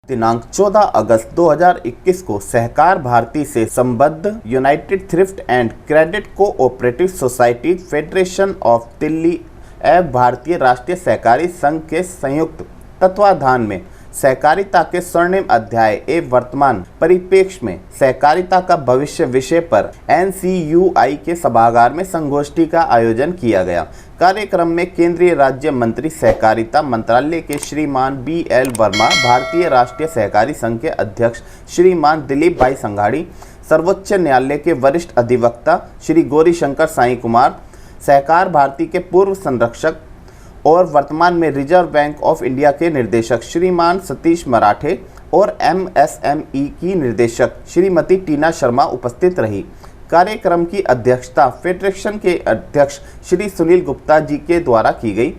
दिनांक 14 अगस्त 2021 को सहकार भारती से संबद्ध United thrift and credit cooperative societies federation of Delhi एवं भारतीय राष्ट्रीय सहकारी संघ के संयुक्त तत्वाधान में सहकारिता के स्वर्णिम अध्याय एवं वर्तमान परिप्रेक्ष्य में सहकारिता का भविष्य विषय पर NCUI के सभागार में संगोष्ठी का आयोजन किया गया। कार्यक्रम में केंद्रीय राज्य मंत्री सहकारिता मंत्रालय के श्रीमान BL वर्मा, भारतीय राष्ट्रीय सहकारी संघ के अध्यक्ष श्रीमान दिलीप भाई संघाड़ी, सर्वोच्च न्यायालय के वरिष्ठ अधिवक्ता श्री गौरीशंकर साई कुमार, सहकार भारती के पूर्व संरक्षक और वर्तमान में रिजर्व बैंक ऑफ इंडिया के निर्देशक श्रीमान सतीश मराठे और MSME की निर्देशक श्रीमती टीना शर्मा उपस्थित रही। कार्यक्रम की अध्यक्षता फेडरेशन के अध्यक्ष श्री सुनील गुप्ता जी के द्वारा की गई।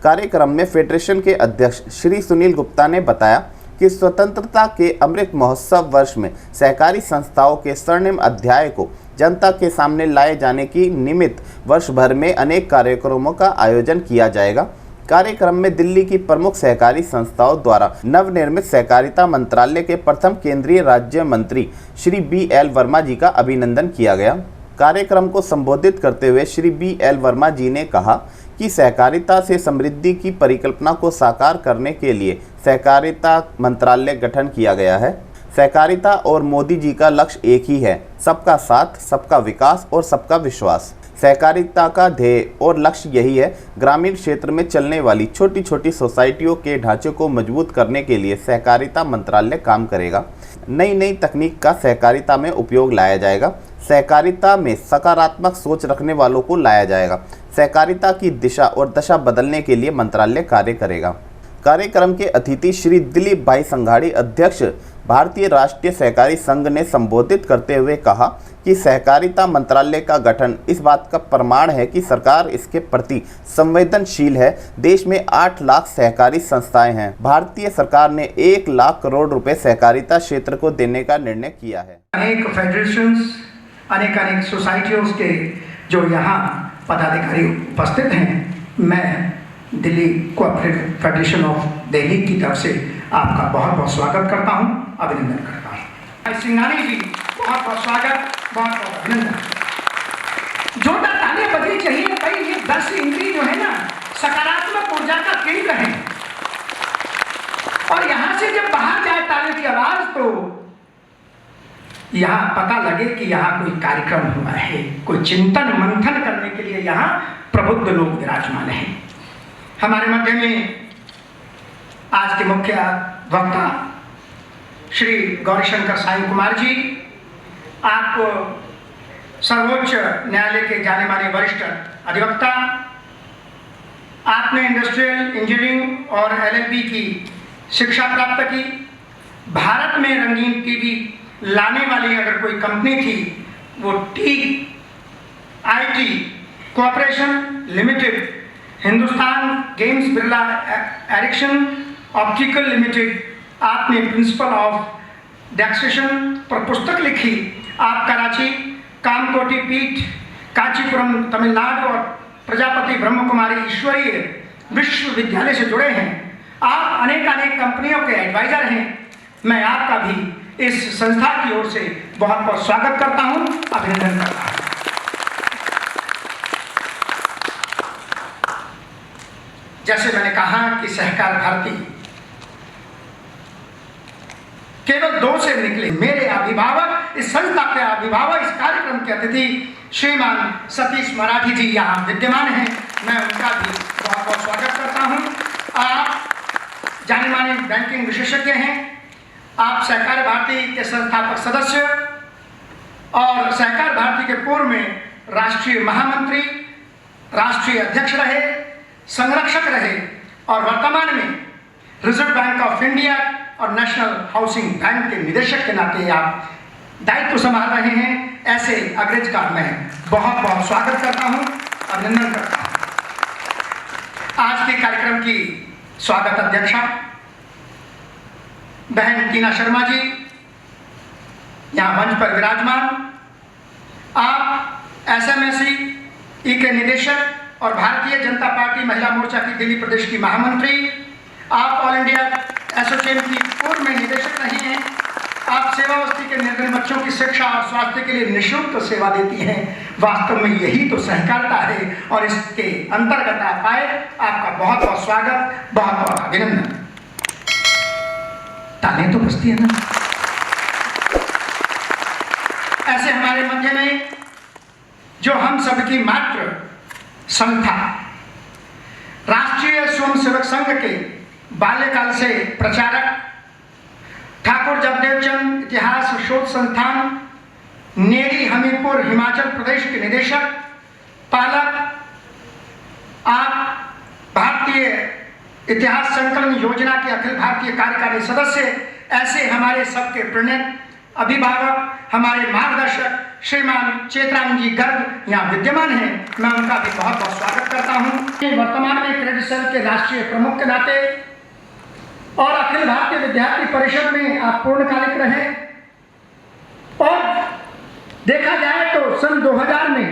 कार्यक्रम में फेडरेशन के अध्यक्ष श्री सुनील गुप्ता ने बताया कि स्वतंत्रता के अमृत महोत्सव वर्ष में सहकारी संस्थाओं के स्वर्णिम अध्याय को जनता के सामने लाए जाने की निमित्त वर्ष भर में अनेक कार्यक्रमों का आयोजन किया जाएगा। कार्यक्रम में दिल्ली की प्रमुख सहकारी संस्थाओं द्वारा नवनिर्मित सहकारिता मंत्रालय के प्रथम केंद्रीय राज्य मंत्री श्री BL वर्मा जी का अभिनंदन किया गया। कार्यक्रम को संबोधित करते हुए श्री BL वर्मा जी ने कहा कि सहकारिता से समृद्धि की परिकल्पना को साकार करने के लिए सहकारिता मंत्रालय गठन किया गया है। सहकारिता और मोदी जी का लक्ष्य एक ही है, सबका साथ, सबका विकास और सबका विश्वास। सहकारिता का ध्येय और लक्ष्य यही है। ग्रामीण क्षेत्र में चलने वाली छोटी छोटी सोसाइटियों के ढांचे को मजबूत करने के लिए सहकारिता मंत्रालय काम करेगा। नई नई तकनीक का सहकारिता में उपयोग लाया जाएगा। सहकारिता में सकारात्मक सोच रखने वालों को लाया जाएगा। सहकारिता की दिशा और दशा बदलने के लिए मंत्रालय कार्य करेगा। कार्यक्रम के अतिथि श्री दिलीप भाई संघाड़ी, अध्यक्ष भारतीय राष्ट्रीय सहकारी संघ, ने संबोधित करते हुए कहा कि सहकारिता मंत्रालय का गठन इस बात का प्रमाण है कि सरकार इसके प्रति संवेदनशील है। देश में 8 लाख सहकारी संस्थाएं हैं। भारतीय सरकार ने 1 लाख करोड़ रुपए सहकारिता क्षेत्र को देने का निर्णय किया है। अनेक फेडरेशंस, अनेक सोसाइटियों के जो यहाँ पदाधिकारी उपस्थित हैं, मैं Delhi cooperative federation of Delhi की तरफ से आपका बहुत बहुत स्वागत करता हूँ, अभिनंदन करता हूँ। सिंघानी जी, बहुत बहुत स्वागत, बहुत बहुत अभिनंदन। जोरदार तालियां बजनी चाहिए भाई। ये 10 इंद्री जो है ना, सकारात्मक ऊर्जा का केंद्र है, और यहाँ से जब बाहर जाए तालियों की आवाज, तो यहाँ पता लगे कि यहाँ कोई कार्यक्रम हुआ है, कोई चिंतन मंथन करने के लिए यहाँ प्रबुद्ध लोग विराजमान हैं। हमारे मध्य में आज के मुख्य वक्ता श्री गौरीशंकर साई कुमार जी, आप सर्वोच्च न्यायालय के जाने माने वरिष्ठ अधिवक्ता, आपने इंडस्ट्रियल इंजीनियरिंग और LLB की शिक्षा प्राप्त की। भारत में रंगीन टीवी लाने वाली अगर कोई कंपनी थी, वो TIT corporation limited, Hindustan games Birla Ericsson optical limited. आपने प्रिंसिपल ऑफ टैक्सेशन पर पुस्तक लिखी। आप कराची कामकोटि पीठ, कांचीपुरम तमिलनाडु और प्रजापति ब्रह्म कुमारी ईश्वरीय विश्वविद्यालय से जुड़े हैं। आप अनेक कंपनियों के एडवाइजर हैं। मैं आपका भी इस संस्था की ओर से बहुत बहुत स्वागत करता हूं, अभिनंदन करता हूं। जैसे मैंने कहा कि सहकार भारती केवल 2 से निकले। मेरे अभिभावक, इस संस्था के अभिभावक, इस कार्यक्रम के अतिथि श्रीमान सतीश मराठी जी यहाँ विद्यमान हैं। मैं उनका भी बहुत बहुत स्वागत करता हूँ। आप जाने माने बैंकिंग विशेषज्ञ हैं। आप सहकार भारती के संस्थापक सदस्य और सहकार भारती के पूर्व में राष्ट्रीय महामंत्री, राष्ट्रीय अध्यक्ष रहे, संरक्षक रहे, और वर्तमान में रिजर्व बैंक ऑफ इंडिया और नेशनल हाउसिंग बैंक के निदेशक के नाते आप दायित्व संभाल रहे हैं। ऐसे अग्रज का मैं बहुत बहुत स्वागत करता हूं, अभिनंदन करता हूं। आज के कार्यक्रम की स्वागत अध्यक्षा बहन टीना शर्मा जी यहाँ मंच पर विराजमान। आप SMSE के निदेशक और भारतीय जनता पार्टी महिला मोर्चा की दिल्ली प्रदेश की महामंत्री। आप ऑल इंडिया एसोसिएशन की पूर्व में निदेशक शिक्षा और स्वास्थ्य के लिए निःशुल्क सेवा देती हैं। वास्तव में यही तो सहकारिता है और इसके अंतर्गत आप आए, आपका बहुत बहुत स्वागत, बहुत बहुत अभिनंदन। तालियां तो बजती है ना। ऐसे हमारे मध्य में जो हम सबकी मात्र संस्था राष्ट्रीय स्वयंसेवक संघ के बाल्यकाल से प्रचारक ठाकुर जगदेव चंद इतिहास शोध संस्थान नेरी हमीरपुर हिमाचल प्रदेश के निदेशक पालक, आप भारतीय इतिहास संकलन योजना के अखिल भारतीय कार्यकारी सदस्य, ऐसे हमारे सबके प्रणेत अभिभावक, हमारे मार्गदर्शक श्रीमान चेतराम जी गर्ग यहाँ विद्यमान हैं। मैं उनका भी बहुत बहुत स्वागत करता हूँ। वर्तमान में क्रेडिट सेल के राष्ट्रीय प्रमुख के नाते और अखिल भारतीय विद्यार्थी परिषद में आप पूर्णकालिक रहे और देखा जाए तो सन 2000 में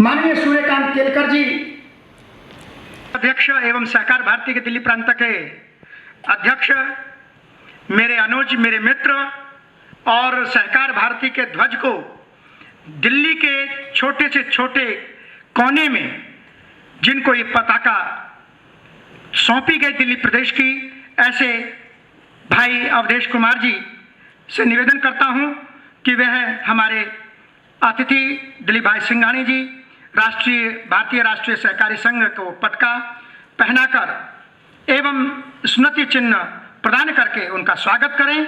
माननीय सूर्यकांत केलकर जी अध्यक्ष एवं सहकार भारती के दिल्ली प्रांत के अध्यक्ष, मेरे अनुज, मेरे मित्र और सहकार भारती के ध्वज को दिल्ली के छोटे से छोटे कोने में जिनको ये पताका सौंपी गई दिल्ली प्रदेश की, ऐसे भाई अवधेश कुमार जी से निवेदन करता हूं कि वह हमारे अतिथि दिलीप भाई सिंघानी जी भारतीय राष्ट्रीय सहकारी संघ को पटका पहनाकर एवं स्मृति चिन्ह प्रदान करके उनका स्वागत करें।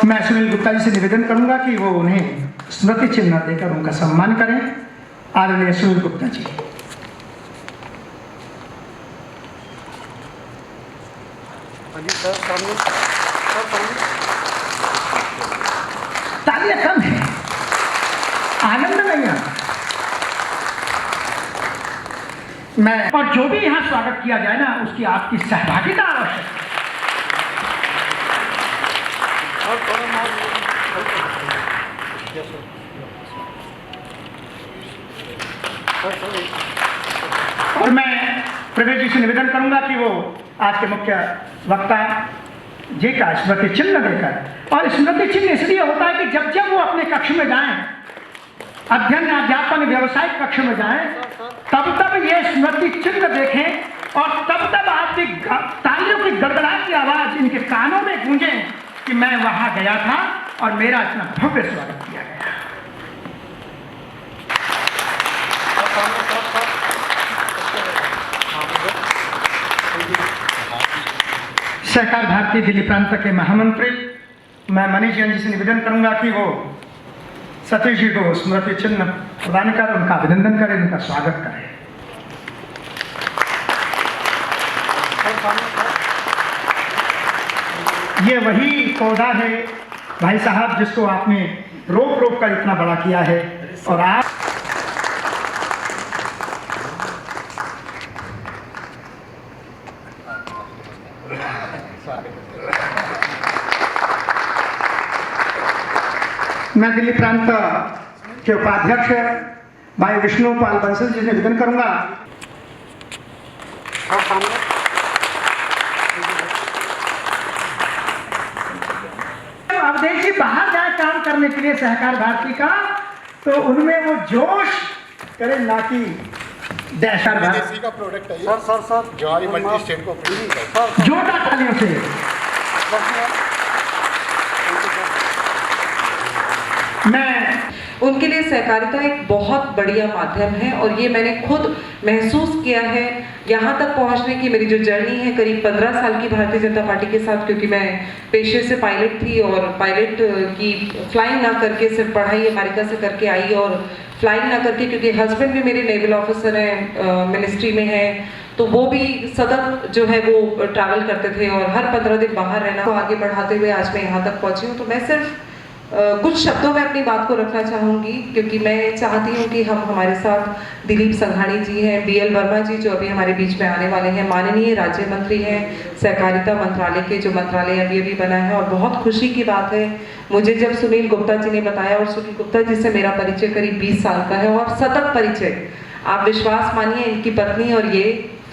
मैं सुनील गुप्ता जी से निवेदन करूंगा कि वो उन्हें स्मृति चिन्ह देकर उनका सम्मान करें। आदरणीय सुनील गुप्ता जी। तालियां कम है, आनंद नहीं है। मैं और जो भी यहाँ स्वागत किया जाए ना, उसकी आपकी सहभागिता आवश्यक है। और मैं प्रवेश जी से निवेदन करूंगा कि वो आज के मुख्य वक्ता जी का स्मृति चिन्ह देकर, और स्मृति चिन्ह इसलिए होता है कि जब जब वो अपने कक्ष में जाएं, अध्ययन अध्यापन व्यावसायिक कक्ष में जाएं, तब तब ये स्मृति चिन्ह देखें और तब तब आपकी तालियों की गड़गड़ाहट की आवाज इनके कानों में गूंजे कि मैं वहां गया था और मेरा इतना भव्य स्वागत किया गया। सहकार भारती दिल्ली प्रांत के महामंत्री मैं मनीष जैन जी से निवेदन करूंगा कि वो सतीश जी को स्मृति चिन्ह प्रदान कर उनका अभिनंदन करें, उनका स्वागत करें। ये वही पौधा है भाई साहब जिसको आपने रोक रोक कर इतना बड़ा किया है, और आप मैं दिल्ली प्रांत के उपाध्यक्ष भाई विष्णु पाल बंसल जी से निवेदन करूंगा। अवधेश जी बाहर जाए काम करने के लिए सहकार भारती का, तो उनमें वो जोश करे ना कि दहशत भारती का प्रोडक्ट है। सर जो हमारी मल्टी स्टेट को जोरदार तालियों से। मैं उनके लिए सहकारिता एक बहुत बढ़िया माध्यम है और ये मैंने खुद महसूस किया है। यहाँ तक पहुँचने की मेरी जो जर्नी है करीब 15 साल की भारतीय जनता पार्टी के साथ, क्योंकि मैं पेशे से पायलट थी और पायलट की फ्लाइंग ना करके सिर्फ पढ़ाई अमेरिका से करके आई, और फ्लाइंग ना करके क्योंकि हस्बैंड भी मेरे नेवल ऑफिसर हैं, मिनिस्ट्री में हैं, तो वो भी सतत जो है वो ट्रैवल करते थे और हर 15 दिन बाहर रहना। तो आगे बढ़ाते हुए आज मैं यहाँ तक पहुँची हूँ। तो मैं सिर्फ कुछ शब्दों में अपनी बात को रखना चाहूँगी, क्योंकि मैं चाहती हूँ कि हमारे साथ दिलीप संघानी जी हैं, BL वर्मा जी जो अभी हमारे बीच में आने वाले हैं, माननीय राज्य मंत्री हैं सहकारिता मंत्रालय के, जो मंत्रालय अभी बना है। और बहुत खुशी की बात है मुझे जब सुनील गुप्ता जी ने बताया, और सुनील गुप्ता जी से मेरा परिचय करीब 20 साल का है और सतत परिचय, आप विश्वास मानिए इनकी पत्नी और ये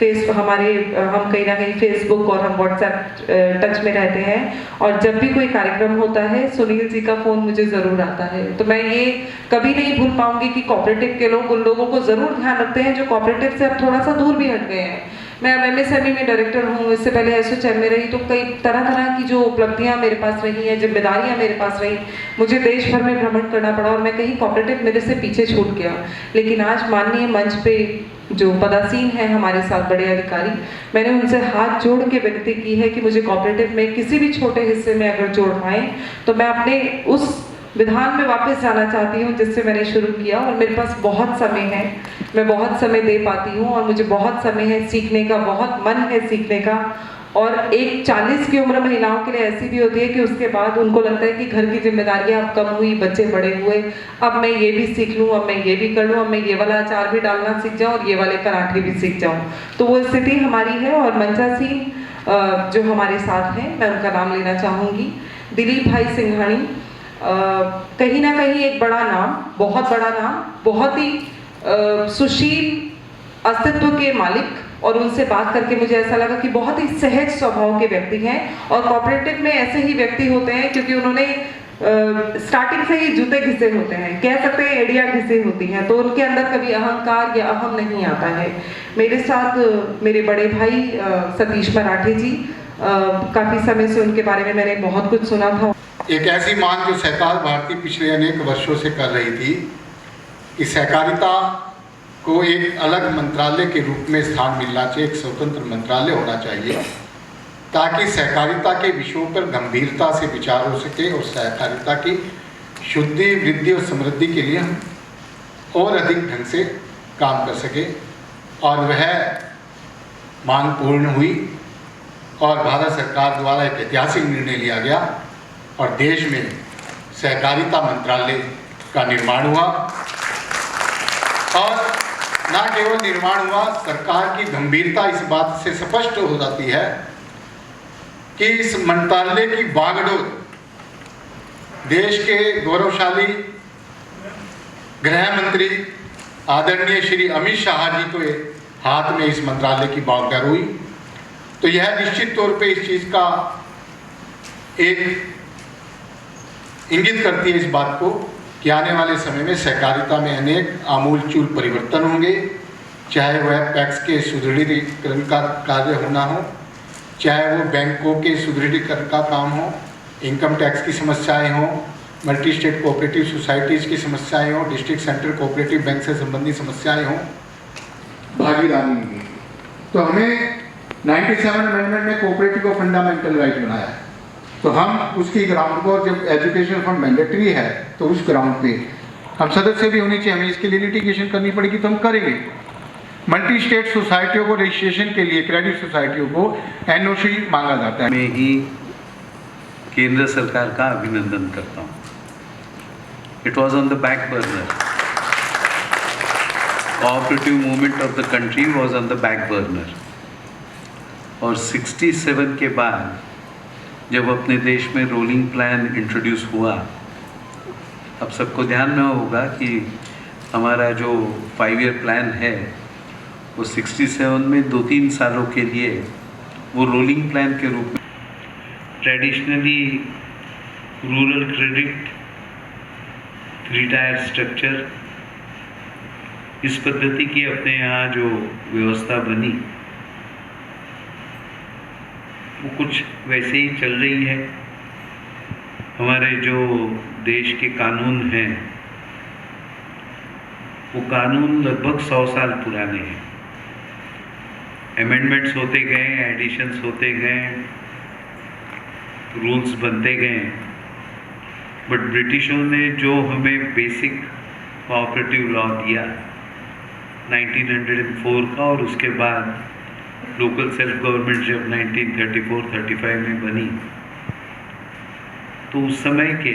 हम कहीं ना कहीं फेसबुक और हम व्हाट्सएप टच में रहते हैं, और जब भी कोई कार्यक्रम होता है सुनील जी का फ़ोन मुझे ज़रूर आता है। तो मैं ये कभी नहीं भूल पाऊंगी कि कोऑपरेटिव के लोग उन लोगों को ज़रूर ध्यान रखते हैं जो कोऑपरेटिव से अब थोड़ा सा दूर भी हट गए हैं। मैं अब MSME में डायरेक्टर हूँ, इससे पहले एसोचैम में रही, तो कई तरह की जो उपलब्धियाँ मेरे पास रही हैं, जिम्मेदारियाँ मेरे पास रही, मुझे देश भर में भ्रमण करना पड़ा और मैं कहीं कोऑपरेटिव मेरे से पीछे छूट गया। लेकिन आज माननीय मंच पे जो पदासीन हैं हमारे साथ बड़े अधिकारी, मैंने उनसे हाथ जोड़ के विनती की है कि मुझे कोऑपरेटिव में किसी भी छोटे हिस्से में अगर जोड़ पाएँ तो मैं अपने उस विधान में वापस जाना चाहती हूँ जिससे मैंने शुरू किया। और मेरे पास बहुत समय है, मैं बहुत समय दे पाती हूँ और मुझे बहुत समय है सीखने का, बहुत मन है सीखने का। और एक 40 की उम्र महिलाओं के लिए ऐसी भी होती है कि उसके बाद उनको लगता है कि घर की जिम्मेदारियां अब कम हुई, बच्चे बड़े हुए, अब मैं ये भी सीख लूँ, अब मैं ये भी कर लूँ, अब मैं ये वाला अचार भी डालना सीख जाऊँ और ये वाले पराठे भी सीख जाऊँ। तो वो स्थिति हमारी है। और मंचा सिंह जो हमारे साथ हैं, मैं उनका नाम लेना चाहूँगी, दिलीप भाई सिंघानी, कहीं ना कहीं एक बड़ा नाम, बहुत बड़ा नाम, बहुत ही सुशील अस्तित्व के मालिक, और उनसे बात करके मुझे ऐसा लगा कि बहुत ही सहज स्वभाव के व्यक्ति हैं। और कोऑपरेटिव में ऐसे ही व्यक्ति होते हैं क्योंकि उन्होंने स्टार्टिंग से ही जूते घिसे होते हैं, कह सकते हैं एड़ियाँ घिसी होती हैं, तो उनके अंदर कभी अहंकार या अहम नहीं आता है। मेरे साथ मेरे बड़े भाई सतीश मराठी जी, काफ़ी समय से उनके बारे में मैंने बहुत कुछ सुना था। एक ऐसी मांग जो सहकार भारती पिछले अनेक वर्षों से कर रही थी कि सहकारिता को एक अलग मंत्रालय के रूप में स्थान मिलना चाहिए, एक स्वतंत्र मंत्रालय होना चाहिए, ताकि सहकारिता के विषयों पर गंभीरता से विचार हो सके और सहकारिता की शुद्धि, वृद्धि और समृद्धि के लिए हम और अधिक ढंग से काम कर सके। और वह मांग पूर्ण हुई और भारत सरकार द्वारा एक ऐतिहासिक निर्णय लिया गया और देश में सहकारिता मंत्रालय का निर्माण हुआ। और न केवल निर्माण हुआ, सरकार की गंभीरता इस बात से स्पष्ट हो जाती है कि इस मंत्रालय की बागडोर देश के गौरवशाली गृह मंत्री आदरणीय श्री अमित शाह जी के हाथ में इस मंत्रालय की बागडोर हुई। तो यह निश्चित तौर पे इस चीज़ का एक इंगित करती है इस बात को कि आने वाले समय में सहकारिता में अनेक आमूलचूल परिवर्तन होंगे, चाहे वह पैक्स के सुदृढ़ीकरण का कार्य होना हो, चाहे वो बैंकों के सुदृढ़ीकरण का काम हो, इनकम टैक्स की समस्याएं हों, मल्टी स्टेट कोऑपरेटिव सोसाइटीज़ की समस्याएं हों, डिस्ट्रिक्ट सेंट्रल कोऑपरेटिव बैंक से संबंधी समस्याएं हों, भागीदारी नहीं। तो हमें 97 अमेंडमेंट में कोऑपरेटिव को फंडामेंटल राइट बनाया है, तो हम उसकी ग्राउंड को, जब एजुकेशन फंड मैंडेटरी है तो उस ग्राउंड पे हम सदस्य भी होनी चाहिए, हमें इसके लिए लिटिगेशन करनी पड़ेगी तो हम करेंगे। मल्टी स्टेट सोसाइटियों को रजिस्ट्रेशन के लिए, क्रेडिट सोसाइटियों को NOC मांगा जाता है। मैं ही केंद्र सरकार का अभिनंदन करता हूँ। It was on the back burner, cooperative movement of the country was on the back burner. और 67 के बाद जब अपने देश में रोलिंग प्लान इंट्रोड्यूस हुआ, अब सबको ध्यान में होगा कि हमारा जो 5 ईयर प्लान है वो 67 में 2-3 सालों के लिए वो रोलिंग प्लान के रूप में traditionally rural credit 3 tyre structure, इस पद्धति की अपने यहाँ जो व्यवस्था बनी वो कुछ वैसे ही चल रही है। हमारे जो देश के कानून हैं वो कानून लगभग 100 साल पुराने हैं। अमेंडमेंट्स होते गए, एडिशंस होते गए, रूल्स बनते गए, बट ब्रिटिशों ने जो हमें बेसिक कोऑपरेटिव लॉ दिया 1904 का, और उसके बाद लोकल सेल्फ गवर्नमेंट जब 1934-35 में बनी, तो उस समय के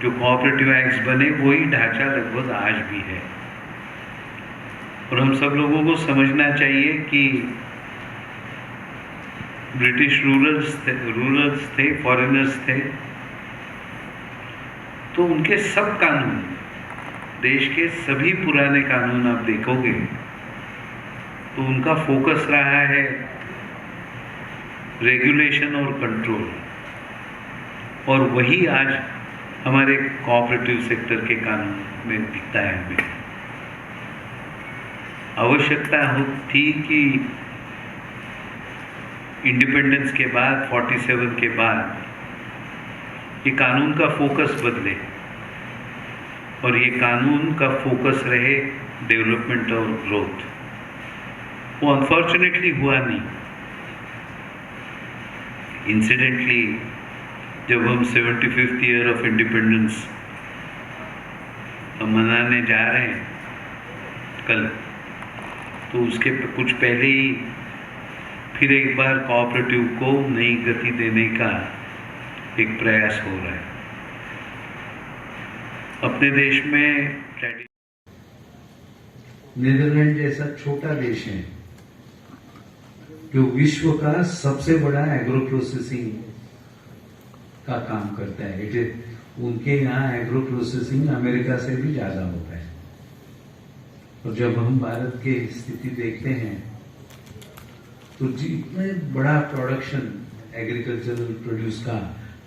जो कोऑपरेटिव एक्ट्स बने वही ढांचा लगभग आज भी है। और हम सब लोगों को समझना चाहिए कि ब्रिटिश रूलर्स थे, फॉरेनर्स थे, तो उनके सब कानून, देश के सभी पुराने कानून आप देखोगे तो उनका फोकस रहा है रेगुलेशन और कंट्रोल, और वही आज हमारे कोऑपरेटिव सेक्टर के कानून में दिखता है हमें। आवश्यकता थी कि इंडिपेंडेंस के बाद 47 के बाद ये कानून का फोकस बदले और ये कानून का फोकस रहे डेवलपमेंट और ग्रोथ। वो अनफॉर्चुनेटली हुआ नहीं। इंसिडेंटली जब हम 75th ईयर ऑफ इंडिपेंडेंस मनाने जा रहे हैं कल, तो उसके कुछ पहले ही फिर एक बार कोऑपरेटिव को नई गति देने का एक प्रयास हो रहा है। अपने देश में नीदरलैंड जैसा छोटा देश है जो विश्व का सबसे बड़ा एग्रो प्रोसेसिंग का काम करता है। उनके यहाँ एग्रो प्रोसेसिंग अमेरिका से भी ज्यादा होता है। और जब हम भारत की स्थिति देखते हैं तो जितना बड़ा प्रोडक्शन एग्रीकल्चरल प्रोड्यूस का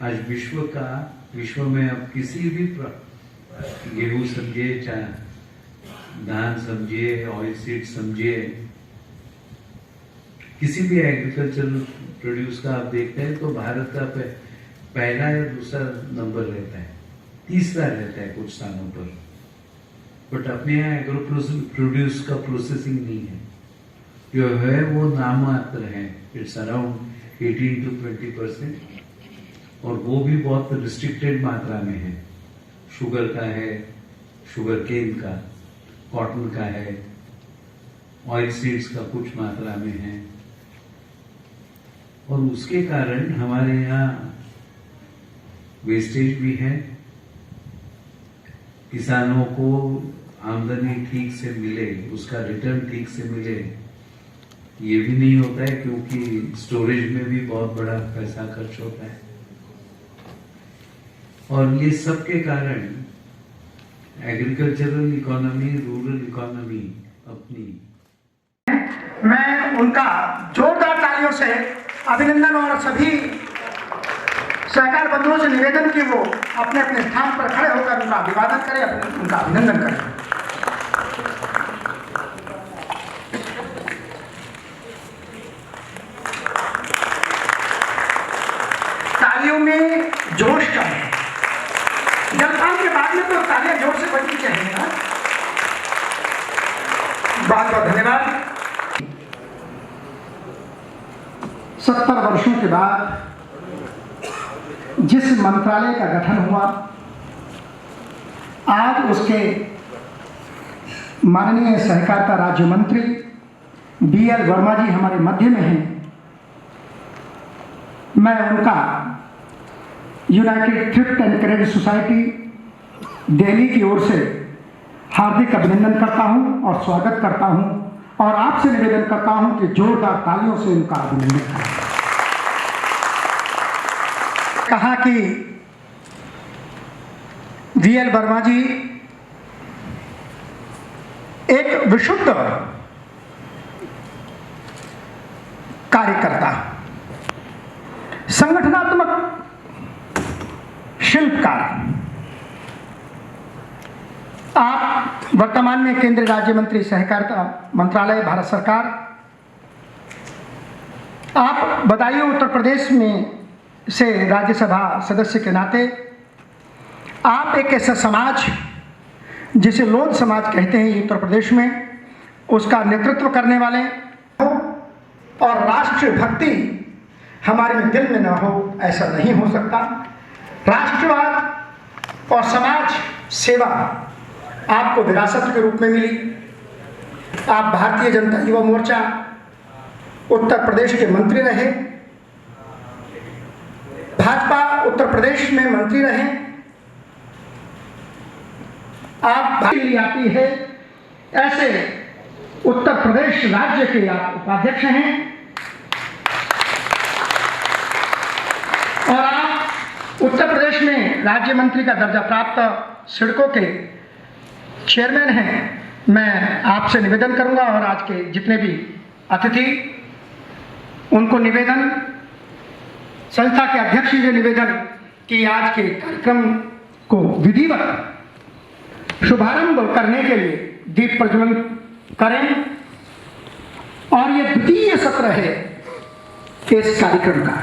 आज विश्व में अब किसी भी गेहूं समझिए, चाहे धान समझिए, ऑयल सीड समझिए, किसी भी एग्रीकल्चरल प्रोड्यूस का आप देखते हैं तो भारत का पहला या दूसरा नंबर रहता है, तीसरा रहता है कुछ स्थानों पर। बट अपने यहाँ एग्रो प्रोड्यूस का प्रोसेसिंग नहीं है, जो है वो नामात्र है। इट्स अराउंड 18 to 20%, और वो भी बहुत रिस्ट्रिक्टेड मात्रा में है। शुगर का है, शुगर केन का, कॉटन का है, ऑयल सीड्स का कुछ मात्रा में है। और उसके कारण हमारे यहाँ वेस्टेज भी है। किसानों को आमदनी ठीक से मिले, उसका रिटर्न ठीक से मिले, ये भी नहीं होता है, क्योंकि स्टोरेज में भी बहुत बड़ा पैसा खर्च होता है। और ये सब के कारण एग्रीकल्चरल इकोनॉमी, रूरल इकोनॉमी अपनी। मैं उनका जोरदार तालियों से अभिनंदन और सभी सहकार बंधुओं से निवेदन कि वो अपने अपने स्थान पर खड़े होकर उनका अभिवादन करें, उनका अभिनंदन करें। तालियों में जोश का है। जलपान के बाद में तो तालियां जोर से बजनी चाहिए ना। बहुत बहुत धन्यवाद। 70 वर्षों के बाद जिस मंत्रालय का गठन हुआ, आज उसके माननीय सहकारिता राज्य मंत्री BL वर्मा जी हमारे मध्य में हैं। मैं उनका United thrift and credit society Delhi की ओर से हार्दिक अभिनंदन करता हूं और स्वागत करता हूं, और आपसे निवेदन करता हूं कि जोरदार तालियों से उनका अभिनंदन करें। कहा कि BL वर्मा जी एक विशुद्ध कार्यकर्ता, संगठनात्मक शिल्पकार। आप वर्तमान में केंद्रीय राज्य मंत्री सहकारिता मंत्रालय भारत सरकार। आप बदायूं उत्तर प्रदेश में से राज्यसभा सदस्य के नाते आप एक ऐसा समाज जिसे लोध समाज कहते हैं उत्तर प्रदेश में, उसका नेतृत्व करने वाले हो, और राष्ट्र भक्ति हमारे में दिल में न हो ऐसा नहीं हो सकता। राष्ट्रवाद और समाज सेवा आपको विरासत के रूप में मिली। आप भारतीय जनता युवा मोर्चा उत्तर प्रदेश के मंत्री रहे, भाजपा उत्तर प्रदेश में मंत्री रहे। आप आती है ऐसे उत्तर प्रदेश राज्य के आप उपाध्यक्ष हैं, और आप उत्तर प्रदेश में राज्य मंत्री का दर्जा प्राप्त सिडको के चेयरमैन हैं। मैं आपसे निवेदन करूंगा और आज के जितने भी अतिथि, उनको निवेदन, संस्था के अध्यक्ष जी से निवेदन कि आज के कार्यक्रम को विधिवत शुभारंभ करने के लिए दीप प्रज्वलन करें और ये द्वितीय सत्र है इस कार्यक्रम का।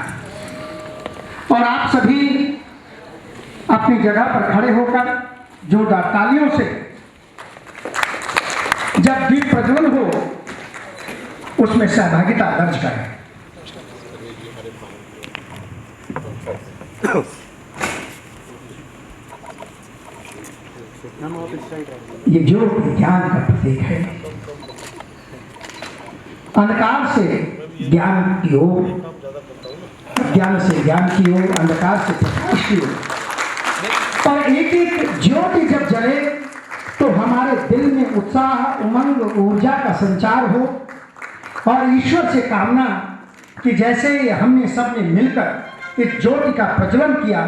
और आप सभी अपनी जगह पर खड़े होकर जोरदार तालियों से जब दीप प्रज्वलन हो उसमें सहभागिता दर्ज करें। ये जो ज्ञान का प्रतीक है, अंधकार से ज्ञान की ओर, ज्ञान से ज्ञान की ओर, अंधकार से प्रकाश की ओर। और एक एक ज्योति जब जले तो हमारे दिल में उत्साह, उमंग, ऊर्जा का संचार हो और ईश्वर से कामना कि जैसे हमने सबने मिलकर इस ज्योति का प्रज्वलन किया,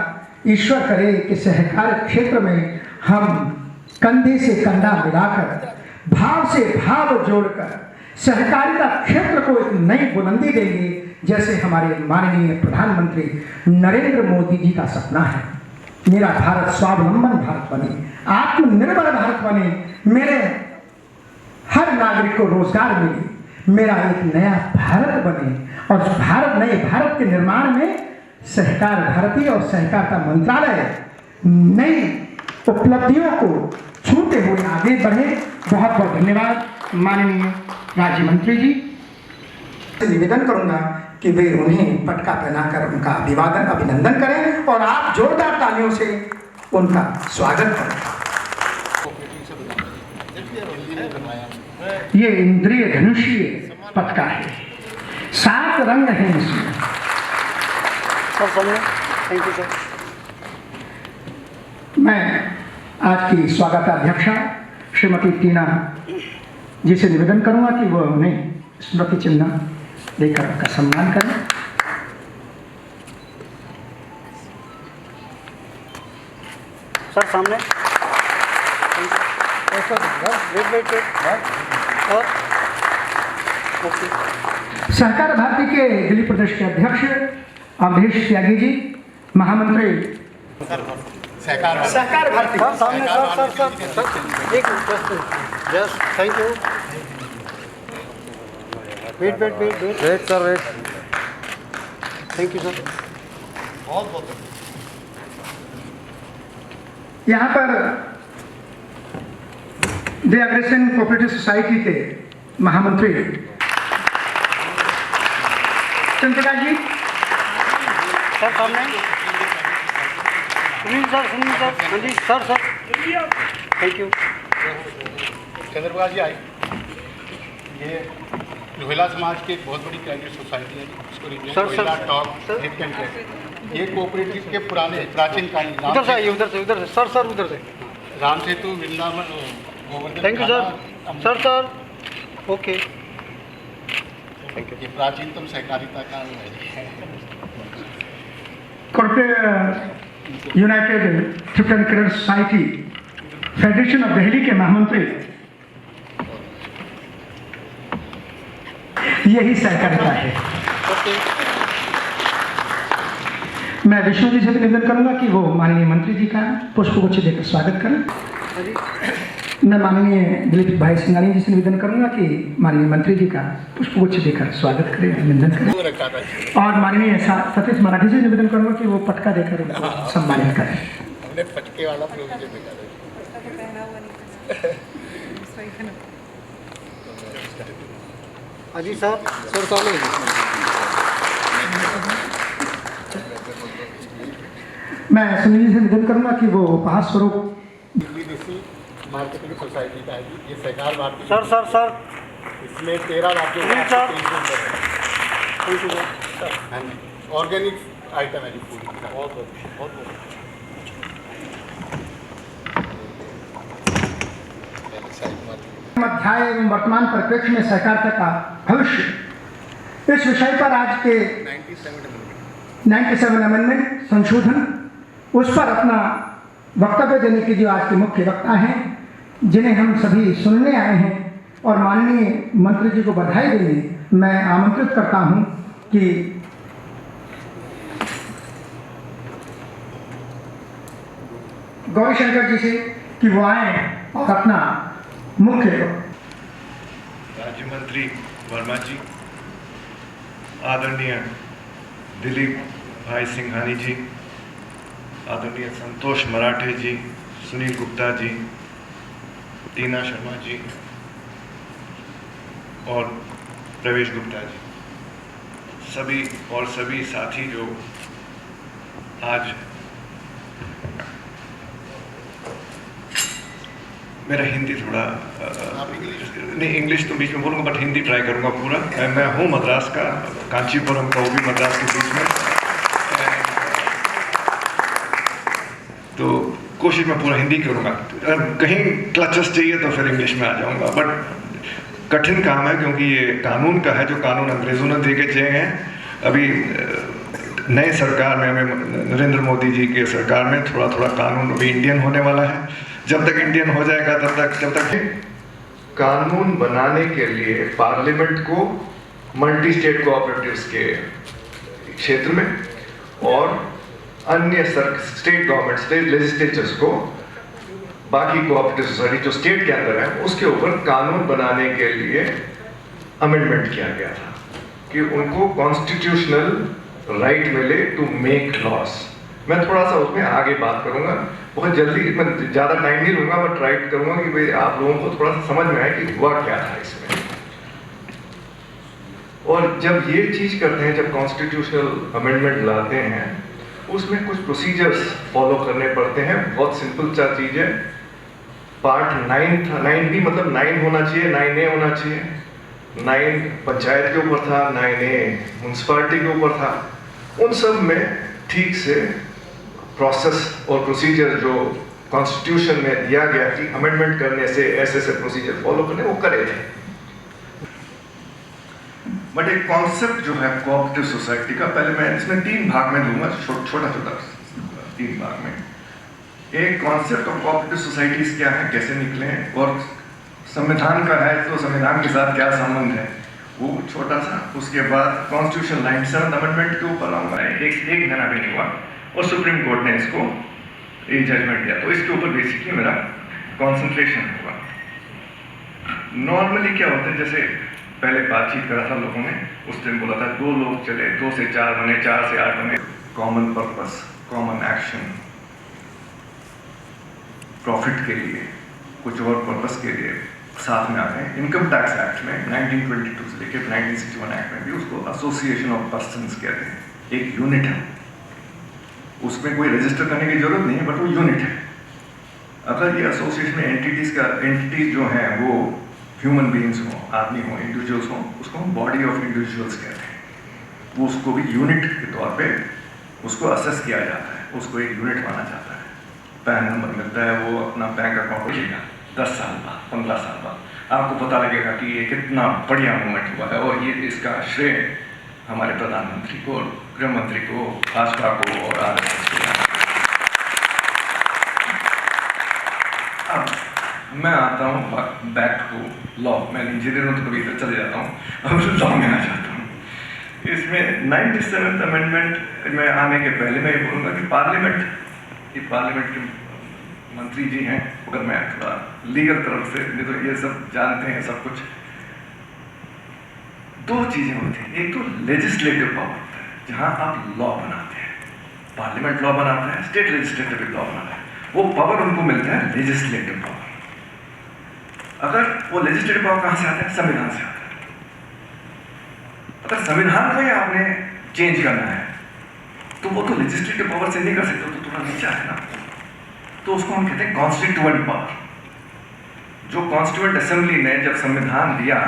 ईश्वर करे कि सहकार क्षेत्र में हम कंधे से कंधा मिलाकर, भाव से भाव जोड़कर सहकारिता क्षेत्र को एक नई बुलंदी देंगे, जैसे हमारे माननीय प्रधानमंत्री नरेंद्र मोदी जी का सपना है। मेरा भारत स्वावलंबन भारत बने, आत्मनिर्भर भारत बने, मेरे हर नागरिक को रोजगार मिले, मेरा एक नया भारत बने और भारत, नए भारत के निर्माण में सहकार भारती और सहकारिता मंत्रालय नई उपलब्धियों को छूते हुए आगे बढ़े। बहुत बहुत धन्यवाद माननीय राज्य मंत्री जी। निवेदन करूंगा कि वे उन्हें पटका पहनाकर उनका अभिनंदन करें और आप जोरदार तालियों से उनका स्वागत करें। ये इंद्रिय धनुषीय पटका है, 7 रंग हैं इसमें। Thank you sir. मैं आज की स्वागताध्यक्षा श्रीमती टीना जी से निवेदन करूंगा कि वो उन्हें स्मृति चिन्ह देकर उनका सम्मान करें। सर सामने। सहकार भारती के दिल्ली प्रदेश के अध्यक्ष अवधेश त्यागी जी, महामंत्री सहकार भारती। सर सामने। सर एक yes, thank you. Wait sir, wait. Thank you sir. बहुत यहाँ पर द अग्रेसन कोऑपरेटिव सोसाइटी के महामंत्री चंद्रकांत जी, सर सामने। सुनील सर, हाँ जी sir. Thank you. Chandraprakash ji आए। ये लोहेला समाज की एक बहुत बड़ी क्रेडिट सोसाइटी है, इसको लोहेला टॉप हिप एंड क्रेडिट। ये कोऑपरेटिव के पुराने प्राचीन कालीन, उधर से आइए, उधर से सर उधर से। Ram Setu, Vrindavan, Govardhan. Thank you sir. Okay, thank you. ये प्राचीनतम सहकारिता का है। Corporate united thrift and credit society federation of Delhi के महामंत्री, यही सहकारिता है। मैं विष्णु जी से निवेदन करूंगा कि वो माननीय मंत्री जी का पुष्पगुच्छ देकर स्वागत करें। मैं माननीय दिलीप भाई सिंघानी जी से निवेदन करूंगा कि माननीय मंत्री जी का पुष्पगुच्छ देकर स्वागत करें, अभिनंदन करें। और माननीय सतीश मराठी से निवेदन करूंगा कि वो पटका देकर उनको सम्मानित करें। हमने पटके वाला प्रोविजन निकाला। अजी सर सामने। मैं सुनील जी से निवेदन करूंगा कि वो उपहार स्वरूप दिल्ली देसी मार्केटिंग सोसाइटी का है जी। ये सहकार भारती सर इसमें 13 राज्यों Sunil sir. Thank you sir. Organic item है जी, फूड। बहुत अध्याय एवं वर्तमान परिप्रेक्ष्य में सहकारिता का भविष्य, इस विषय पर आज के 97 अमेंडमेंट संशोधन, उस पर अपना वक्तव्य देने के जो आज के मुख्य वक्ता हैं, जिन्हें हम सभी सुनने आए हैं, और माननीय मंत्री जी को बधाई देने मैं आमंत्रित करता हूं कि गौरी शंकर जी से कि वो आए और अपना मुख्य राज्य मंत्री वर्मा जी, आदरणीय दिलीप भाई सिंघानी जी, आदरणीय संतोष मराठे जी, सुनील गुप्ता जी, टीना शर्मा जी और प्रवेश गुप्ता जी, सभी साथी जो आज मेरा हिंदी थोड़ा नहीं, इंग्लिश तो बीच में बोलूँगा बट हिंदी ट्राई करूँगा पूरा। मैं हूँ मद्रास का, कांचीपुरम का, वो भी मद्रास के बीच में, तो कोशिश मैं पूरा हिंदी करूँगा। कहीं क्लचेस चाहिए तो फिर इंग्लिश में आ जाऊँगा, बट कठिन काम है क्योंकि ये कानून का है, जो कानून अंग्रेज़ों ने दे के चले हैं। अभी नई सरकार में, हमें नरेंद्र मोदी जी के सरकार में थोड़ा थोड़ा कानून अभी इंडियन होने वाला है। जब तक इंडियन हो जाएगा जब तक कानून बनाने के लिए पार्लियामेंट को मल्टी स्टेट कोऑपरेटिव्स के क्षेत्र में और अन्य स्टेट गवर्नमेंट, स्टेट लेजिस्लेचर्स को, बाकी कोऑपरेटिव सोसाइटी जो स्टेट के अंदर है, उसके ऊपर कानून बनाने के लिए अमेंडमेंट किया गया था कि उनको कॉन्स्टिट्यूशनल राइट मिले टू मेक लॉस। मैं थोड़ा सा उसमें आगे बात करूंगा, बहुत जल्दी, मैं ज़्यादा टाइम नहीं लूंगा, बट ट्राई करूंगा कि भाई आप लोगों को थोड़ा सा समझ में आए कि हुआ क्या था इसमें। और जब ये चीज़ करते हैं, जब कॉन्स्टिट्यूशनल अमेंडमेंट लाते हैं, उसमें कुछ प्रोसीजर्स फॉलो करने पड़ते हैं। बहुत सिंपल सा चीज़ है। पार्ट 9 था, 9B मतलब 9 होना चाहिए, 9A होना चाहिए। 9 पंचायत के ऊपर था, 9A म्यूनसिपालिटी के ऊपर था। उन सब में ठीक से प्रोसेस और प्रोसीजर जो कॉन्स्टिट्यूशन में दिया गया कि अमेंडमेंट करने से ऐसे प्रोसीजर फॉलो करने, वो करे थे। बट एक कॉन्सेप्ट जो है कोऑपरेटिव सोसाइटी का, पहले मैं इसमें 3 भाग में दूंगा, छोटा 3 भाग में। एक कॉन्सेप्ट ऑफ कोऑपरेटिव सोसाइटीज क्या है, कैसे निकले हैं, और संविधान का है तो संविधान के साथ क्या संबंध है, वो छोटा सा। उसके बाद कॉन्स्टिट्यूशन 97 अमेंडमेंट के ऊपर आऊँगा, एक महीना भी नहीं हुआ और सुप्रीम कोर्ट ने इसको एक जजमेंट दिया, तो इसके ऊपर बेसिकली मेरा कंसंट्रेशन होगा। नॉर्मली क्या होता है, जैसे पहले बातचीत करा था लोगों ने, उस दिन बोला था 2 लोग चले, 2 से 4 बने, 4 से 8 बने, common purpose, common action, profit के लिए, कुछ और पर्पस के लिए साथ में आते हैं। इनकम टैक्स एक्ट में 1922 से लेकर 1961 एक्ट में भी उसको एसोसिएशन ऑफ पर्सन्स कहते हैं, एक यूनिट है, उसमें कोई रजिस्टर करने की जरूरत नहीं है, बट वो यूनिट है। अगर ये एसोसिएशन में एंटिटीज जो हैं वो ह्यूमन बीइंग्स हों, आदमी हों, इंडिविजुअल्स हों, उसको हम बॉडी ऑफ इंडिविजुअल्स कहते हैं। वो उसको भी यूनिट के तौर पे उसको असेस किया जाता है, उसको एक यूनिट माना जाता है। पैन नंबर मिलता है, वो अपना बैंक अकाउंट लेगा 10 साल बाद, 15 साल बाद आपको पता लगेगा कि ये कितना बढ़िया मूवमेंट हुआ है, और ये इसका श्रेय हमारे प्रधानमंत्री को, गृह मंत्री को, भाजपा को और आरएसएस को। अब मैं आता हूँ बैक टू लॉ। मैं इंजीनियर हूँ तो कभी इधर चले जाता हूँ, अब लॉ में आ जाता हूँ। इसमें 97th अमेंडमेंट में आने के पहले मैं ये बोलूँगा कि पार्लियामेंट के मंत्री जी हैं, अगर मैं थोड़ा लीगल तरफ से, नहीं तो ये सब जानते हैं सब कुछ। 2 चीज़ें होती हैं, एक तो लेजिस्लेटिव पावर होता है, जहाँ आप लॉ बनाते हैं, पार्लियामेंट लॉ बनाता है, स्टेट लेजिस्लेटिव लॉ बनाता है, वो पावर उनको मिलता है लेजिस्लेटिव पावर। अगर वो लेजिस्लेटिव पावर कहाँ से आता है, संविधान से आता है। अगर संविधान को ही आपने चेंज करना है तो वो तो लेजिस्लेटिव पावर से नहीं कर सकते, तो थोड़ा नीचे है ना, तो उसको हम कहते हैं कॉन्स्टिट्यूएंट पावर। जो कॉन्स्टिट्यूएंट असेंबली ने जब संविधान दिया,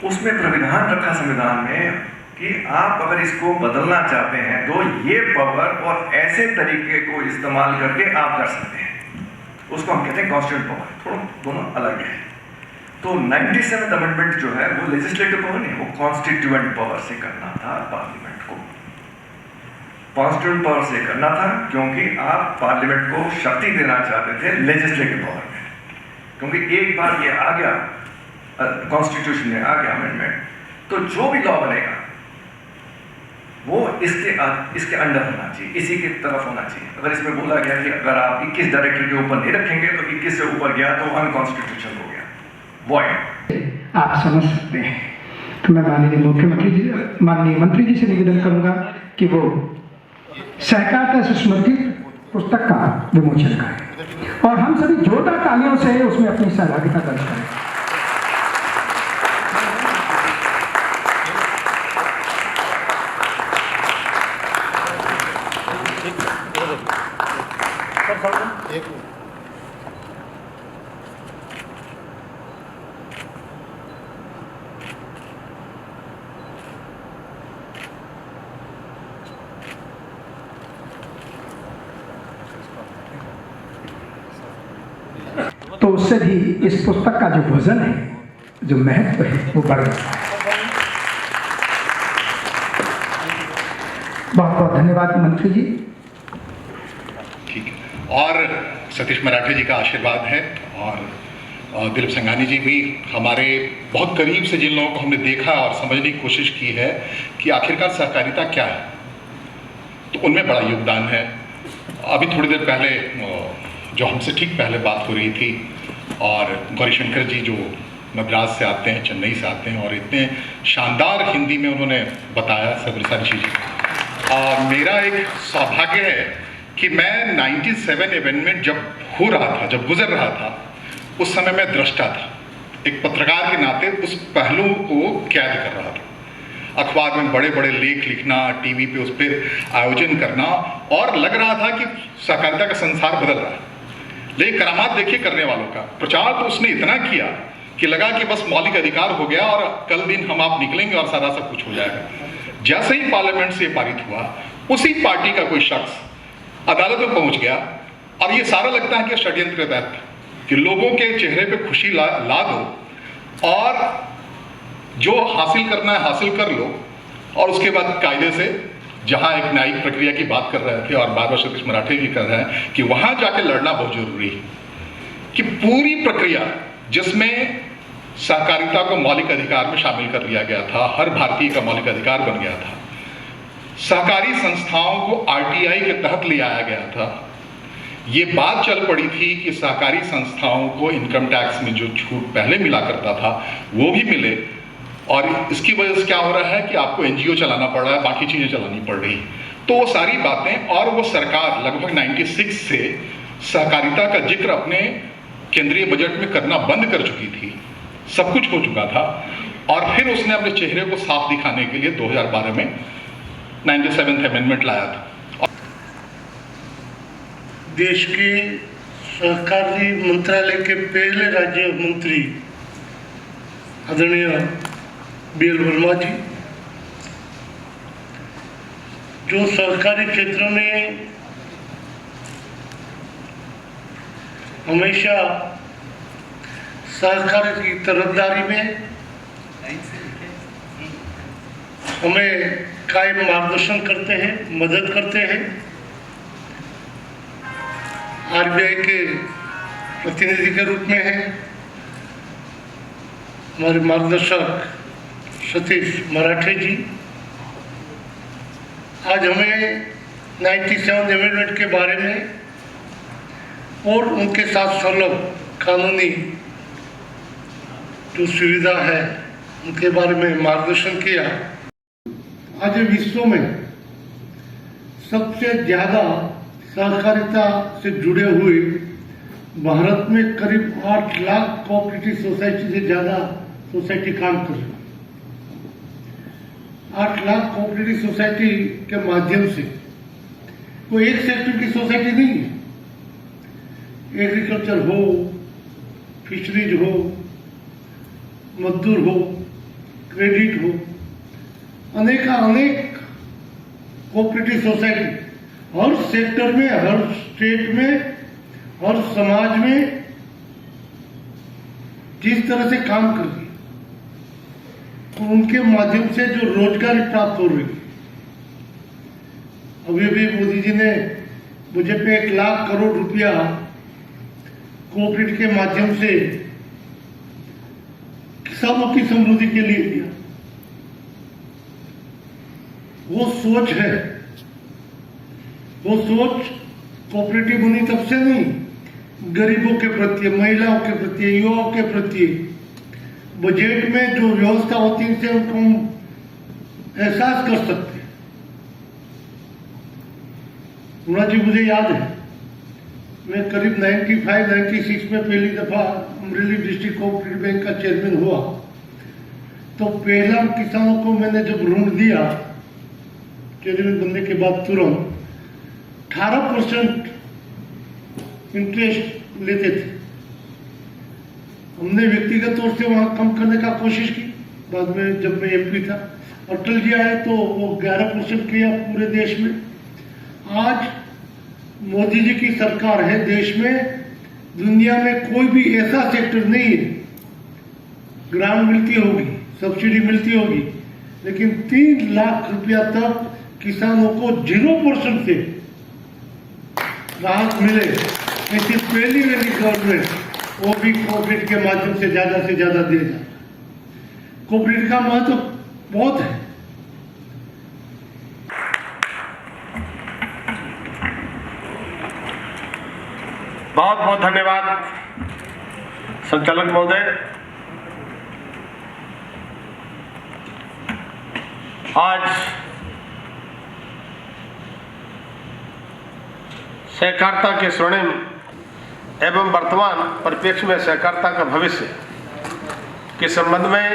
उसमें प्राविधान रखा संविधान में कि आप अगर इसको बदलना चाहते हैं तो ये पावर और ऐसे तरीके को इस्तेमाल करके आप कर सकते हैं। उसको हम कहते हैं कॉन्स्टिट्यूएंट पावर। थोड़ा दोनों अलग है। तो 97th अमेंडमेंट जो है वो लेजिस्लेटिव पावर नहीं, वो कॉन्स्टिट्यूएंट पावर से करना था। पार्लियामेंट को कॉन्स्टिट्यूएंट पावर से करना था क्योंकि आप पार्लियामेंट को शक्ति देना चाहते थे लेजिस्लेटिव पावर में। क्योंकि एक बार ये आ गया कॉन्स्टिट्यूशन में आ गया अमेंडमेंट, तो जो भी लॉ बनेगा वो इसके अंडर होना चाहिए, इसी की तरफ होना चाहिए। अगर इसमें बोला गया कि अगर आप 21 डायरेक्टर के ऊपर नहीं रखेंगे तो 21 से ऊपर गया तो अनकॉन्स्टिट्यूशनल हो गया, वॉइड। आप समझ सकते हैं। तो मैं माननीय मंत्री जी से निवेदन करूंगा कि वो सहकारिता से समर्थित पुस्तक का विमोचन करें और हम सभी जोरदार तालियों से उसमें अपनी सहभागिता दर्ज करें। तो उससे भी इस पुस्तक का जो वजन है, जो महत्व है, वो बढ़ जाता है। बहुत बहुत धन्यवाद मंत्री जी। ठीक है, और सतीश मराठे जी का आशीर्वाद है और दिलीप संघानी जी भी हमारे बहुत करीब से, जिन लोगों को हमने देखा और समझने की कोशिश की है कि आखिरकार सहकारिता क्या है, तो उनमें बड़ा योगदान है। अभी थोड़ी देर पहले जो हमसे ठीक पहले बात हो रही थी, और गौरीशंकर जी जो मद्रास से आते हैं, चेन्नई से आते हैं, और इतने शानदार हिंदी में उन्होंने बताया सब सारी चीज़ें। और मेरा एक सौभाग्य है कि मैं 97 अमेंडमेंट जब हो रहा था, जब गुजर रहा था, उस समय मैं दृष्टा था। एक पत्रकार के नाते उस पहलू को कैद कर रहा था। अखबार में बड़े बड़े लेख लिखना, टीवी पे उस पर आयोजन करना, और लग रहा था कि सहकारिता का संसार बदल रहा है। लेकिन करामात देखिए करने वालों का, प्रचार तो उसने इतना किया कि लगा कि बस मौलिक अधिकार हो गया और कल दिन हम आप निकलेंगे और सारा सब कुछ हो जाएगा। जैसे ही पार्लियामेंट से पारित हुआ, उसी पार्टी का कोई शख्स अदालत में पहुंच गया, और ये सारा लगता है कि षड्यंत्र के तहत कि लोगों के चेहरे पे खुशी ला दो और जो हासिल करना है हासिल कर लो, और उसके बाद कायदे से, जहां एक न्यायिक प्रक्रिया की बात कर रहे थे और बार बार सतीश मराठे भी कर रहे हैं कि वहां जाके लड़ना बहुत जरूरी है, कि पूरी प्रक्रिया जिसमें सहकारिता को मौलिक अधिकार में शामिल कर लिया गया था, हर भारतीय का मौलिक अधिकार बन गया था, सहकारी संस्थाओं को आरटीआई के तहत ले आया गया था। ये बात चल पड़ी थी कि सहकारी संस्थाओं को इनकम टैक्स में जो छूट पहले मिला करता था वो भी मिले, और इसकी वजह से क्या हो रहा है कि आपको एनजीओ चलाना पड़ रहा है, बाकी चीज़ें चलानी पड़ रही। तो वो सारी बातें, और वो सरकार लगभग 96 से सहकारिता का जिक्र अपने केंद्रीय बजट में करना बंद कर चुकी थी। सब कुछ हो चुका था, और फिर उसने अपने चेहरे को साफ दिखाने के लिए 2012 में 97th अमेंडमेंट लाया था। देश के सहकारी मंत्रालय के पहले राज्य मंत्री आदरणीय बीएल वर्मा जी, जो सहकारी क्षेत्र में हमेशा सहकारी की तरफदारी में हमें कायम मार्गदर्शन करते हैं, मदद करते हैं। आरबीआई के प्रतिनिधि के रूप में है हमारे मार्गदर्शक सतीश मराठे जी। आज हमें 97 अमेंडमेंट के बारे में और उनके साथ संलग्न कानूनी जो सुविधा है उनके बारे में मार्गदर्शन किया। आज विश्व में सबसे ज़्यादा सहकारिता से जुड़े हुए भारत में करीब 8 लाख कोऑपरेटिव सोसाइटी से ज़्यादा सोसाइटी काम कर रही है। 8 लाख कोऑपरेटिव सोसाइटी के माध्यम से कोई एक सेक्टर की सोसाइटी नहीं है, एग्रीकल्चर हो, फिशरीज हो, मजदूर हो, क्रेडिट हो, अनेक कोऑपरेटिव सोसाइटी हर सेक्टर में, हर स्टेट में, हर समाज में जिस तरह से काम कर रही है, तो उनके माध्यम से जो रोजगारी प्राप्त हो रही है। अभी भी मोदी जी ने मुझे पे 1 लाख करोड़ रुपया कोऑपरेटिव के माध्यम से किसानों की समृद्धि के लिए दिया। वो सोच है, वो सोच कोऑपरेटिव बनी तब से नहीं, गरीबों के प्रति, महिलाओं के प्रति, युवाओं के प्रति बजट में जो व्यवस्था होती है इनसे उनको हम एहसास कर सकते हैं। जी मुझे याद है, मैं करीब 95-96 में पहली दफा अमरेली डिस्ट्रिक्ट कोऑपरेटिव बैंक का चेयरमैन हुआ, तो पहला किसानों को मैंने जब ऋण दिया चेयरमैन बनने के बाद तुरंत 18% इंटरेस्ट लेते थे। हमने व्यक्तिगत तौर से वहां कम करने का कोशिश की, बाद में जब मैं एमपी था, अटल जी आए तो वो 11% किया पूरे देश में। आज मोदी जी की सरकार है देश में, दुनिया में कोई भी ऐसा सेक्टर नहीं है, ग्रांट मिलती होगी, सब्सिडी मिलती होगी, लेकिन 3 लाख रुपया तक किसानों को 0% से राहत मिले, ऐसी पहली वाली गवर्नमेंट, वो भी कोऑपरेटिव के माध्यम से ज्यादा देगा। कोऑपरेटिव का महत्व बहुत है। बहुत बहुत धन्यवाद संचालक महोदय। आज सहकारिता के स्वर्णिम एवं वर्तमान परिप्रेक्ष्य में सहकारिता का भविष्य के संबंध में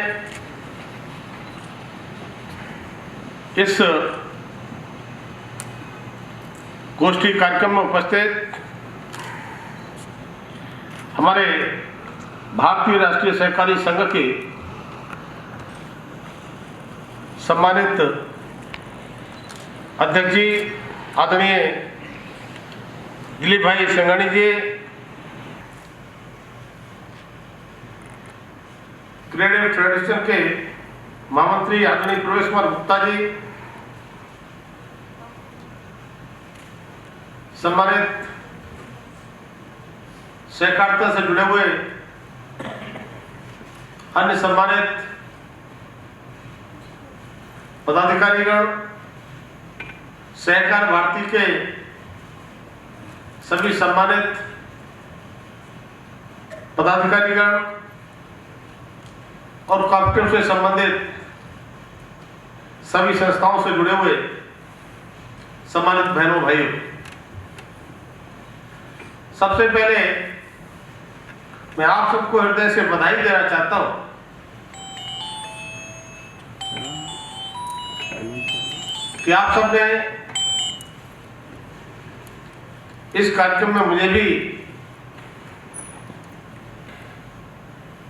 इस गोष्ठी कार्यक्रम में उपस्थित हमारे भारतीय राष्ट्रीय सहकारी संघ के सम्मानित अध्यक्ष जी आदरणीय दिलीप भाई संघानी जी, क्रिएटिव ट्रेडिशन के महामंत्री आदरणीय प्रवेश कुमार गुप्ता जी, सम्मानित सहकारिता से जुड़े हुए अन्य सम्मानित पदाधिकारीगण, सहकार भारती के सभी सम्मानित पदाधिकारीगण और कॉपरेटिव से संबंधित सभी संस्थाओं से जुड़े हुए सम्मानित बहनों भाइयों, सबसे पहले मैं आप सबको हृदय से बधाई देना चाहता हूं कि आप सबने इस कार्यक्रम में मुझे भी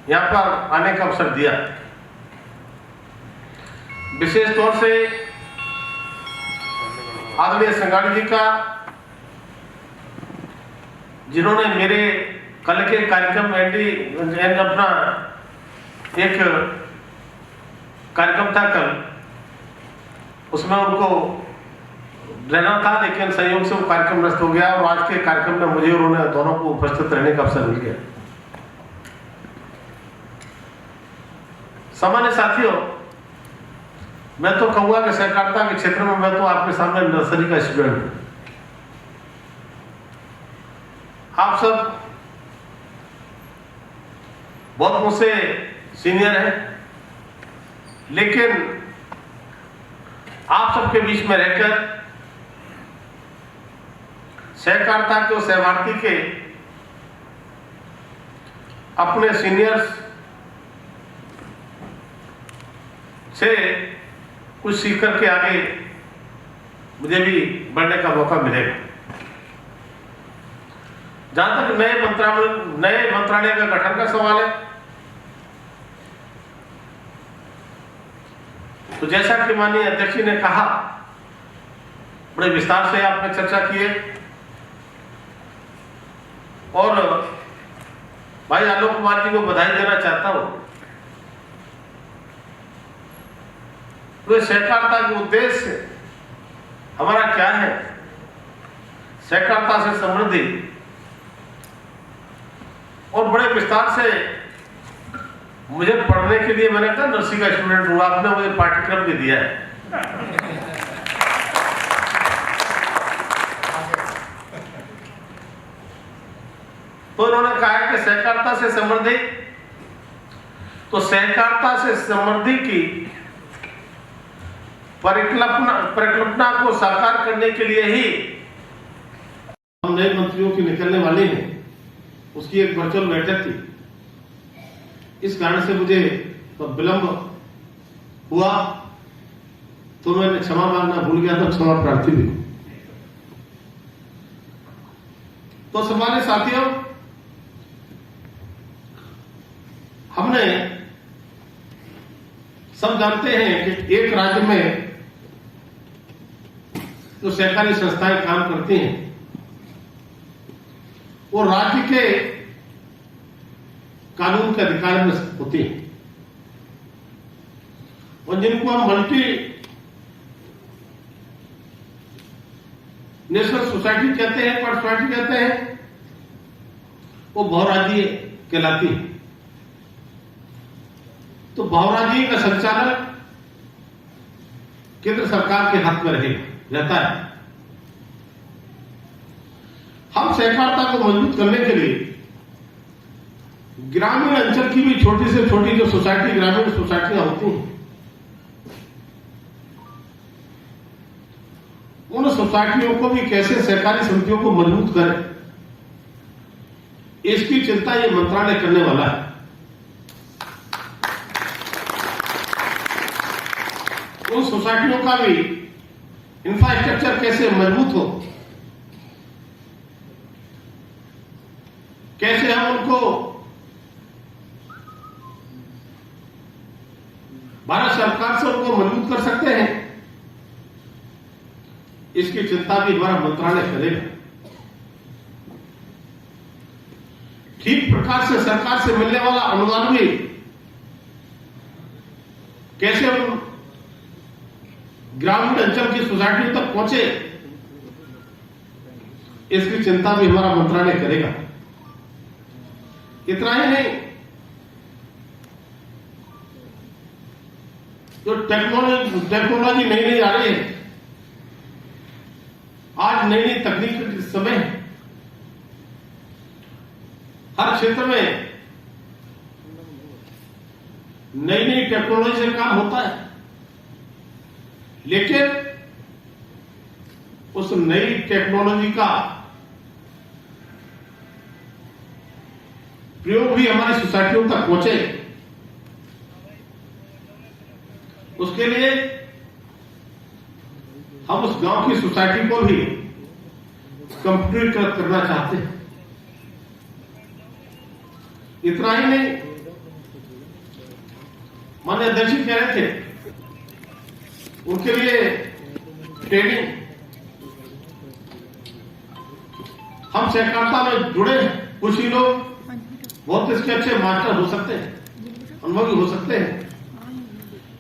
यहां पर आने का अवसर दिया। विशेष तौर से आदरणीय संघानी जी का, जिन्होंने मेरे कल के कार्यक्रम में अपना एक कार्यक्रम था कल, उसमें उनको रहना था, लेकिन संयोग से वो कार्यक्रम नष्ट हो गया और आज के कार्यक्रम में मुझे और उन्हें दोनों को उपस्थित रहने का अवसर मिल गया। सामान्य साथियों, मैं तो कहूंगा कि सहकारिता के क्षेत्र में मैं तो आपके सामने नर्सरी का स्टूडेंट हूं। आप सब बहुत मुझसे सीनियर हैं, लेकिन आप सबके बीच में रहकर सहकारिता के और सहभारती के अपने सीनियर्स से कुछ सीख करके आगे मुझे भी बढ़ने का मौका मिलेगा। जहां तक नए मंत्रालय का गठन का सवाल है, तो जैसा कि माननीय अध्यक्ष जी ने कहा, बड़े विस्तार से आपने चर्चा की है और भाई आलोक कुमार जी को बधाई देना चाहता हूं। तो सहकारिता के उद्देश्य हमारा क्या है, सहकारिता से समृद्धि, और बड़े विस्तार से मुझे पढ़ने के लिए मैंने कहा नर्सिंग का स्टूडेंट हूँ, आपने मुझे पाठ्यक्रम भी दिया है। तो उन्होंने कहा कि सहकारिता से संबंधित, तो सहकारिता से संबंधित की परिकल्पना को साकार करने के लिए ही हम नए मंत्रियों की निकलने वाले हैं, उसकी एक वर्चुअल बैठक थी। इस कारण से मुझे विलंब हुआ, तो मैंने क्षमा मांगना भूल गया था, क्षमा प्रार्थी भी। तो हमारे साथियों, हमने सब जानते हैं कि एक राज्य में जो सहकारी संस्थाएं काम करती हैं वो राज्य के कानून के अधिकार में होती हैं, और जिनको हम मल्टी नेशनल सोसाइटी कहते हैं, पर सोसाइटी कहते हैं, वो बहुराज्यीय कहलाती है। तो बहुराज्यीय का संचालन केंद्र सरकार के हाथ में रहता है। हम सहकारिता को मजबूत करने के लिए ग्रामीण अंचल की भी छोटी से छोटी जो सोसाइटी, ग्रामीण सोसाइटियां होती हैं, उन सोसाइटियों को भी कैसे सहकारी समितियों को मजबूत करें, इसकी चिंता ये मंत्रालय करने वाला है। उन सोसाइटियों का भी इंफ्रास्ट्रक्चर कैसे मजबूत हो, कैसे हम उनको भारत सरकार से उनको मजबूत कर सकते हैं, इसकी चिंता भी हमारा मंत्रालय करेगा। ठीक प्रकार से सरकार से मिलने वाला अनुदान भी कैसे हम ग्रामीण अंचल की सोसाइटी तक पहुंचे, इसकी चिंता भी हमारा मंत्रालय करेगा। इतना ही नहीं, जो टेक्नोलॉजी नई नई आ रही है, आज नई नई तकनीक के समय हर क्षेत्र में नई नई टेक्नोलॉजी से काम होता है, लेकिन उस नई टेक्नोलॉजी का प्रयोग भी हमारी सोसाइटियों तक पहुंचे, उसके लिए हम उस गांव की सोसाइटी को भी कंप्यूटरीकृत करना चाहते हैं। इतना ही नहीं, माननीय अध्यक्ष जी कह रहे थे, उनके लिए ट्रेनिंग, हम सहकारिता में जुड़े कुछ ही लोग बहुत इसके अच्छे मास्टर हो सकते हैं, अनुभवी हो सकते हैं,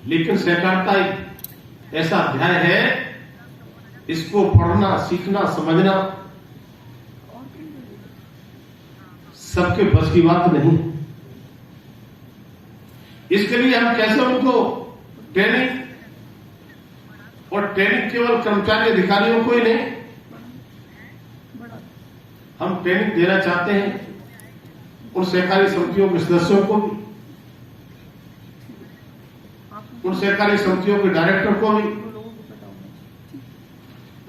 लेकिन सहकारिता एक ऐसा अध्याय है, इसको पढ़ना, सीखना, समझना सबके बस की बात नहीं। इसके लिए हम कैसे उनको ट्रेनिंग, और ट्रेनिंग केवल कर्मचारी अधिकारियों को ही नहीं, हम ट्रेनिंग देना चाहते हैं उन सहकारी समितियों के सदस्यों को भी, उन सहकारी समितियों के डायरेक्टर को भी,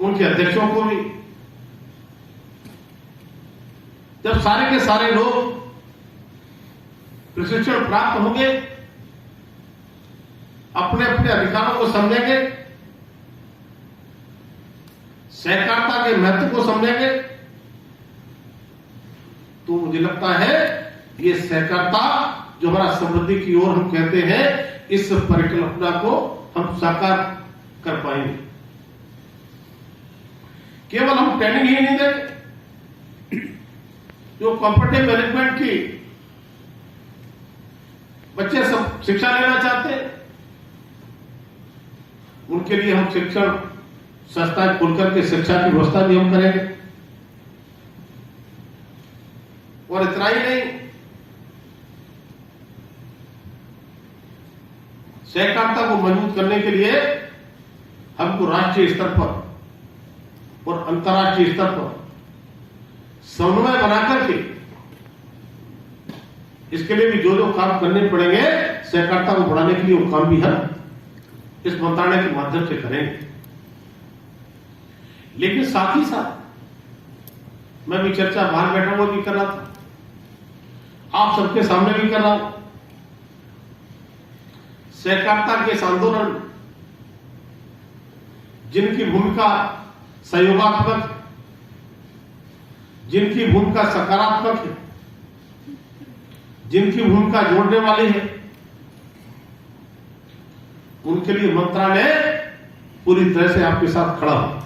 उनके अध्यक्षों को भी। जब सारे के सारे लोग प्रशिक्षण प्राप्त होंगे, अपने अपने अधिकारों को समझेंगे, सहकारिता के महत्व को समझेंगे, तो मुझे लगता है ये सहकारिता जो हमारा समृद्धि की ओर हम कहते हैं, इस परिकल्पना को हम साकार कर पाएंगे। केवल हम ट्रेनिंग ही नहीं देंगे, जो कॉम्पिटिटिव मैनेजमेंट की बच्चे सब शिक्षा लेना चाहते हैं, उनके लिए हम शिक्षण संस्थाएं खुलकर के शिक्षा की व्यवस्था भी हम करेंगे। और इतना ही नहीं, सहकारिता को मजबूत करने के लिए हमको राष्ट्रीय स्तर पर और अंतर्राष्ट्रीय स्तर पर समन्वय बनाकर के इसके लिए भी जो काम करने पड़ेंगे सहकारिता को बढ़ाने के लिए, वो काम भी हम इस मंत्रालय के माध्यम से करेंगे। लेकिन साथ ही साथ मैं भी चर्चा बाहर बैठा हुआ भी कर रहा था, आप सबके सामने भी कर रहा हूं। सहकारिता के इस आंदोलन जिनकी भूमिका सहयोगात्मक है, जिनकी भूमिका सकारात्मक है, जिनकी भूमिका जोड़ने वाली है, उनके लिए मंत्रालय पूरी तरह से आपके साथ खड़ा हो।